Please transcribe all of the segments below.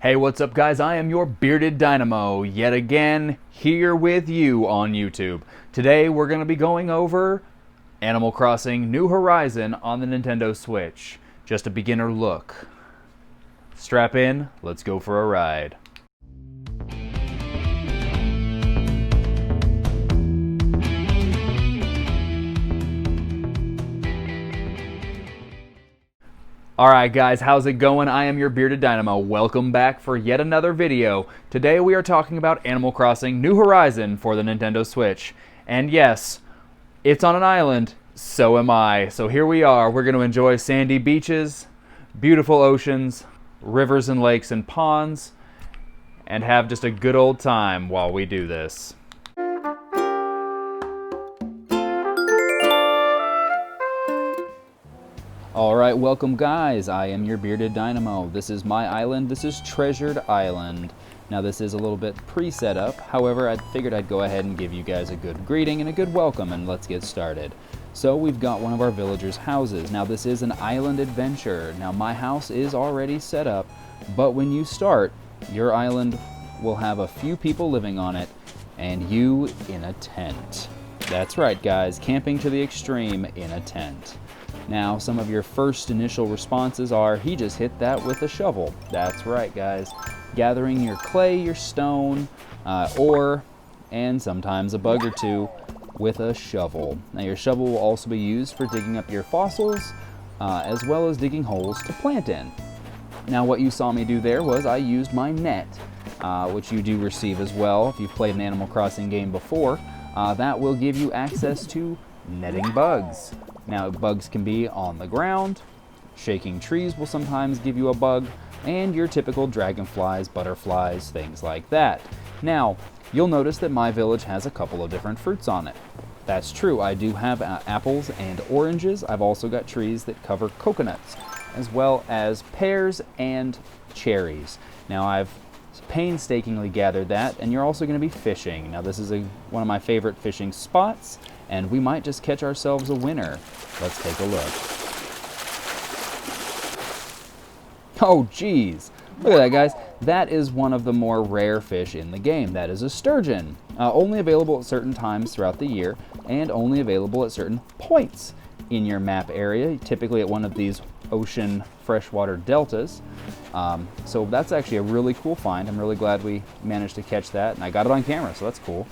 Hey, what's up guys? I am your Bearded Dynamo, yet again here with you on YouTube. Today we're going to be going over Animal Crossing New Horizon on the Nintendo Switch. Just a beginner look. Strap in, let's go for a ride. Alright guys, how's it going? I am your Bearded Dynamo. Welcome back for yet another video. Today we are talking about Animal Crossing New Horizon for the Nintendo Switch. And yes, it's on an island, so am I. So here we are. We're going to enjoy sandy beaches, beautiful oceans, rivers and lakes and ponds, and have just a good old time while we do this. Alright, welcome guys. I am your Bearded Dynamo. This is my island. This is Treasured Island. Now this is a little bit pre-set up. However, I figured I'd go ahead and give you guys a good greeting and a good welcome, and let's get started. So we've got one of our villagers' houses. Now this is an island adventure. Now my house is already set up, but when you start, your island will have a few people living on it, and you in a tent. That's right guys, camping to the extreme in a tent. Now, some of your first initial responses are, he just hit that with a shovel. That's right, guys. Gathering your clay, your stone, ore, and sometimes a bug or two with a shovel. Now, your shovel will also be used for digging up your fossils, as well as digging holes to plant in. Now, what you saw me do there was I used my net, which you do receive as well if you've played an Animal Crossing game before. That will give you access to netting bugs. Now, bugs can be on the ground, shaking trees will sometimes give you a bug, and your typical dragonflies, butterflies, things like that. Now, you'll notice that my village has a couple of different fruits on it. That's true, I do have apples and oranges. I've also got trees that cover coconuts, as well as pears and cherries. Now, I've painstakingly gathered that, and you're also going to be fishing. Now, this is one of my favorite fishing spots, and we might just catch ourselves a winner. Let's take a look. Oh geez, look at that guys. That is one of the more rare fish in the game. That is a sturgeon. Only available at certain times throughout the year, and only available at certain points in your map area, typically at one of these ocean freshwater deltas. So that's actually a really cool find. I'm really glad we managed to catch that, and I got it on camera, so that's cool.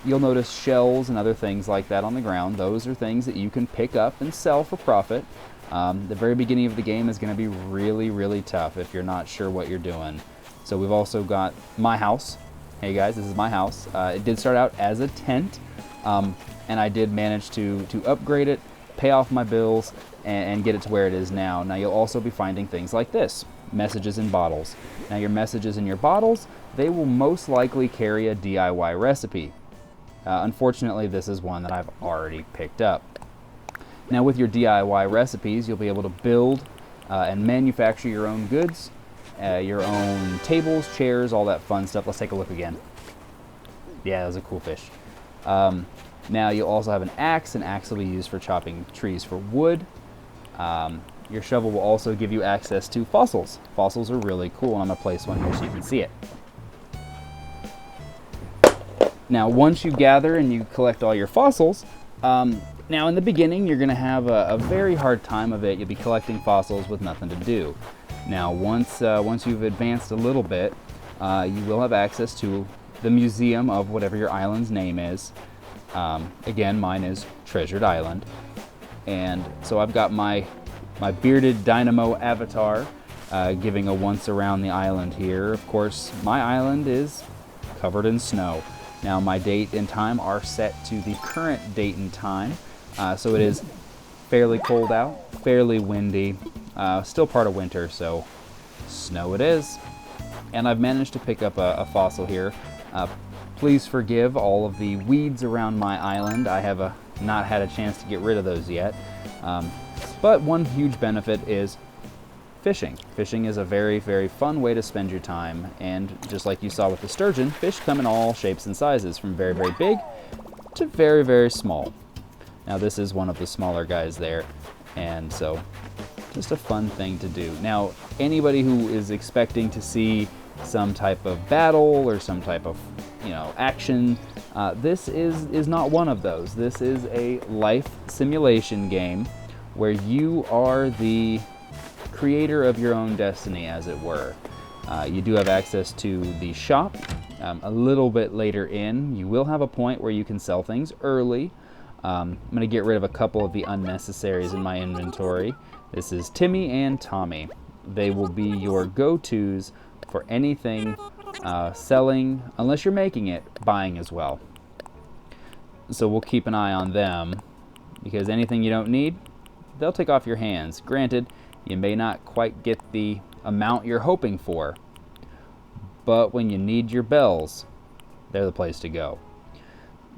You'll notice shells and other things like that on the ground. Those are things that you can pick up and sell for profit. The very beginning of the game is going to be really, really tough if you're not sure what you're doing. So we've also got my house. Hey guys, this is my house. It did start out as a tent, and I did manage to upgrade it, pay off my bills, and get it to where it is now. Now you'll also be finding things like this, messages in bottles. Now your messages in your bottles, they will most likely carry a DIY recipe. Unfortunately, this is one that I've already picked up. Now with your DIY recipes, you'll be able to build and manufacture your own goods, your own tables, chairs, all that fun stuff. Let's take a look again. Yeah, that was a cool fish. Now you'll also have an axe. An axe will be used for chopping trees for wood. Your shovel will also give you access to fossils. Fossils are really cool, and I'm gonna place one here so you can see it. Now, once you gather and you collect all your fossils, now in the beginning you're gonna have a very hard time of it. You'll be collecting fossils with nothing to do. Now, once you've advanced a little bit, you will have access to the museum of whatever your island's name is. Again, mine is Treasured Island, and so I've got my Bearded Dynamo avatar giving a once around the island here. Of course, my island is covered in snow. Now my date and time are set to the current date and time, so it is fairly cold out, fairly windy, still part of winter, so snow it is. And I've managed to pick up a fossil here. Please forgive all of the weeds around my island. I have not had a chance to get rid of those yet. But one huge benefit is fishing. Fishing is a very, very fun way to spend your time, and just like you saw with the sturgeon, fish come in all shapes and sizes, from very, very big to very, very small. Now this is one of the smaller guys there, and so just a fun thing to do. Now, anybody who is expecting to see some type of battle or some type of, action, this is not one of those. This is a life simulation game where you are the creator of your own destiny, as it were. You do have access to the shop. A little bit later in, you will have a point where you can sell things early. I'm going to get rid of a couple of the unnecessaries in my inventory. This is Timmy and Tommy. They will be your go-tos for anything selling, unless you're making it, buying as well. So we'll keep an eye on them, because anything you don't need, they'll take off your hands. Granted, you may not quite get the amount you're hoping for, but when you need your bells, they're the place to go.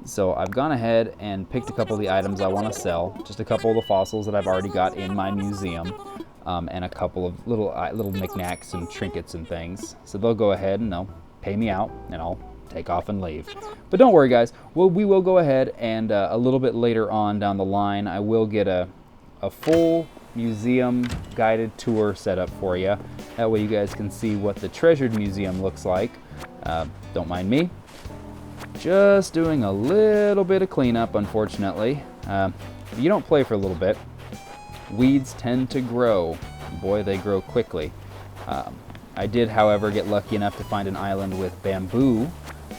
So I've gone ahead and picked a couple of the items I want to sell, just a couple of the fossils that I've already got in my museum, and a couple of little knickknacks and trinkets and things. So they'll go ahead and they'll pay me out, and I'll take off and leave. But don't worry, guys. We will go ahead and a little bit later on down the line, I will get a full museum guided tour set up for you. That way you guys can see what the Treasured Museum looks like. Don't mind me. Just doing a little bit of cleanup, unfortunately. If you don't play for a little bit, weeds tend to grow. Boy, they grow quickly. I did, however, get lucky enough to find an island with bamboo,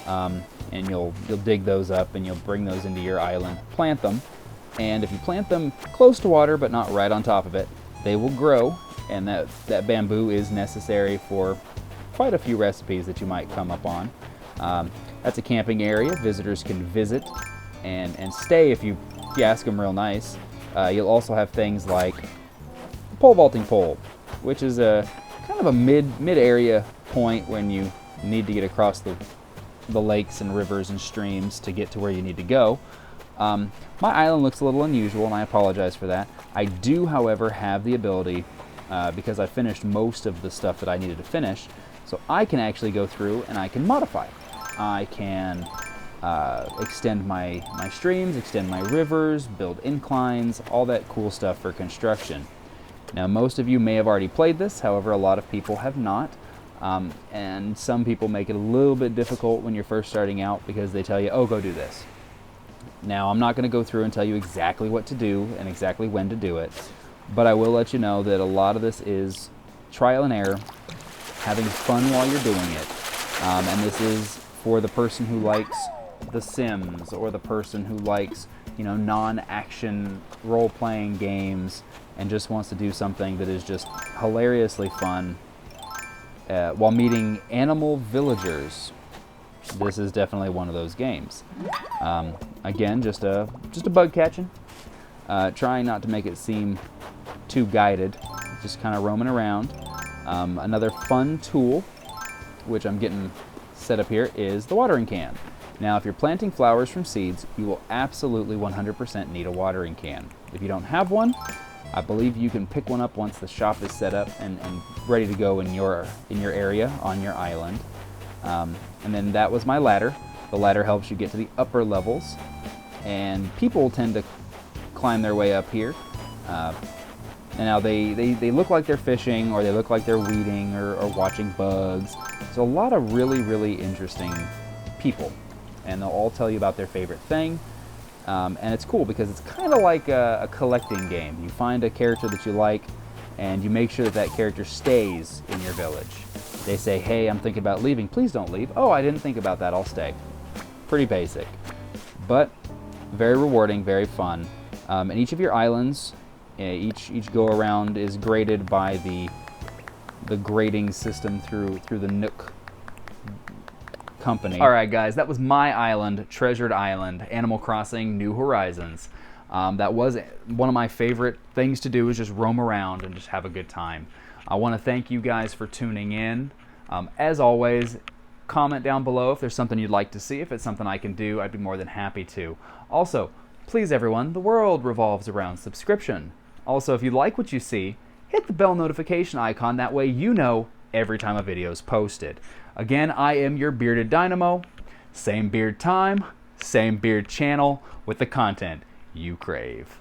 and you'll dig those up and you'll bring those into your island, plant them, and if you plant them close to water but not right on top of it, they will grow, and that bamboo is necessary for quite a few recipes that you might come up on. That's a camping area. Visitors can visit and stay if you ask them real nice. You'll also have things like pole vaulting pole, which is a kind of a mid-area point when you need to get across the lakes and rivers and streams to get to where you need to go. My island looks a little unusual, and I apologize for that. I do, however, have the ability, because I finished most of the stuff that I needed to finish, so I can actually go through and I can modify. I can extend my streams, extend my rivers, build inclines, all that cool stuff for construction. Now, most of you may have already played this, however, a lot of people have not. And some people make it a little bit difficult when you're first starting out because they tell you, oh, go do this. Now, I'm not going to go through and tell you exactly what to do and exactly when to do it, but I will let you know that a lot of this is trial and error, having fun while you're doing it. And this is for the person who likes The Sims, or the person who likes, non-action role-playing games and just wants to do something that is just hilariously fun while meeting animal villagers. This is definitely one of those games. Again, just a bug catching. Trying not to make it seem too guided, just kind of roaming around. Another fun tool, which I'm getting set up here, is the watering can. Now, if you're planting flowers from seeds, you will absolutely 100% need a watering can. If you don't have one, I believe you can pick one up once the shop is set up and ready to go in your area on your island. And then that was my ladder. The ladder helps you get to the upper levels, and people tend to climb their way up here. And now they look like they're fishing, or they look like they're weeding or watching bugs. So a lot of really, really interesting people, and they'll all tell you about their favorite thing. And it's cool because it's kind of like a collecting game. You find a character that you like, and you make sure that character stays in your village. They say, hey, I'm thinking about leaving. Please don't leave. Oh, I didn't think about that. I'll stay. Pretty basic, but very rewarding, very fun. And each of your islands, each go around is graded by the grading system through the Nook company. All right, guys, that was my island, Treasured Island, Animal Crossing New Horizons. That was one of my favorite things to do, is just roam around and just have a good time. I want to thank you guys for tuning in. As always, comment down below if there's something you'd like to see. If it's something I can do, I'd be more than happy to. Also, please everyone, the world revolves around subscription. Also, if you like what you see, hit the bell notification icon. That way you know every time a video is posted. Again, I am your Bearded Dynamo. Same beard time, same beard channel, with the content you crave.